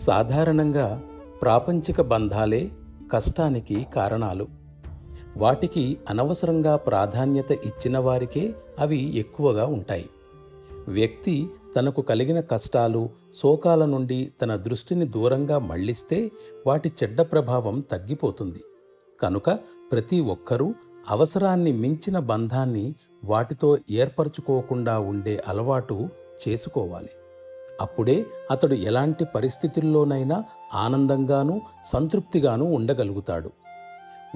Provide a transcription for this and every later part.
సాధారణంగా ప్రాపంచిక బంధాలే కష్టానికి కారణాలు. వాటికి అనవసరంగా ప్రాధాన్యత ఇచ్చిన వారికే అవి ఎక్కువగా ఉంటాయి. వ్యక్తి తనకు కలిగిన కష్టాలు, శోకాల నుండి తన దృష్టిని దూరంగా మళ్లిస్తే వాటి చెడ్డ ప్రభావం తగ్గిపోతుంది. కనుక ప్రతి ఒక్కరూ అవసరాన్ని మించిన బంధాన్ని వాటితో ఏర్పరచుకోకుండా ఉండే అలవాటు చేసుకోవాలి. అప్పుడే అతడు ఎలాంటి పరిస్థితుల్లోనైనా ఆనందంగానూ సంతృప్తిగానూ ఉండగలుగుతాడు.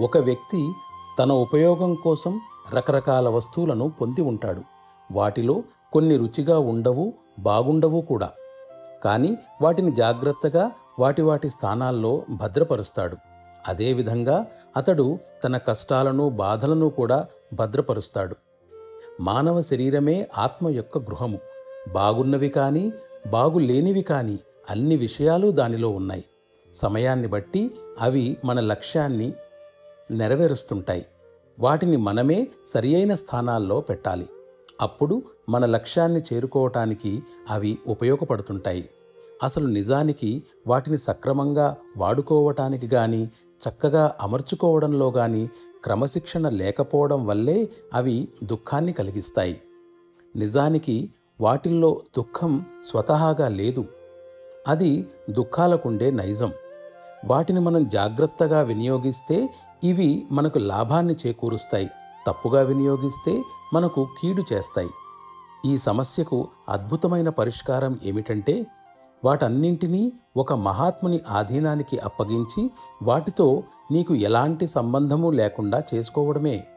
ఒక వ్యక్తి తన ఉపయోగం కోసం రకరకాల వస్తువులను పొంది ఉంటాడు. వాటిలో కొన్ని రుచిగా ఉండవు, బాగుండవు కూడా. కానీ వాటిని జాగ్రత్తగా వాటి స్థానాల్లో భద్రపరుస్తాడు. అదేవిధంగా అతడు తన కష్టాలను, బాధలను కూడా భద్రపరుస్తాడు. మానవ శరీరమే ఆత్మ యొక్క గృహము. బాగున్నవి కానీ, బాగులేనివి కానీ అన్ని విషయాలు దానిలో ఉన్నాయి. సమయాన్ని బట్టి అవి మన లక్ష్యాన్ని నెరవేరుస్తుంటాయి. వాటిని మనమే సరియైన స్థానాల్లో పెట్టాలి. అప్పుడు మన లక్ష్యాన్ని చేరుకోవటానికి అవి ఉపయోగపడుతుంటాయి. అసలు నిజానికి వాటిని సక్రమంగా వాడుకోవటానికి గాని, చక్కగా అమర్చుకోవడంలో గాని క్రమశిక్షణ లేకపోవడం వల్లే అవి దుఃఖాన్ని కలిగిస్తాయి. నిజానికి వాటిల్లో దుఃఖం స్వతహాగా లేదు. అది దుఃఖాలకుండే నైజం. వాటిని మనం జాగ్రత్తగా వినియోగిస్తే ఇవి మనకు లాభాన్ని చేకూరుస్తాయి. తప్పుగా వినియోగిస్తే మనకు కీడు చేస్తాయి. ఈ సమస్యకు అద్భుతమైన పరిష్కారం ఏమిటంటే, వాటన్నింటినీ ఒక మహాత్ముని ఆధీనానికి అప్పగించి వాటితో నీకు ఎలాంటి సంబంధము లేకుండా చేసుకోవడమే.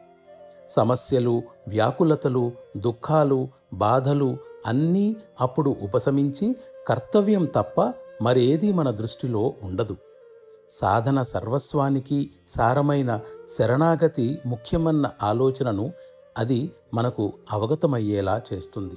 సమస్యలు, వ్యాకులతలు, దుఃఖాలు, బాధలు అన్నీ అప్పుడు ఉపశమించి కర్తవ్యం తప్ప మరేదీ మన దృష్టిలో ఉండదు. సాధన సర్వస్వానికి సారమైన శరణాగతి ముఖ్యమన్న ఆలోచనను అది మనకు అవగతమయ్యేలా చేస్తుంది.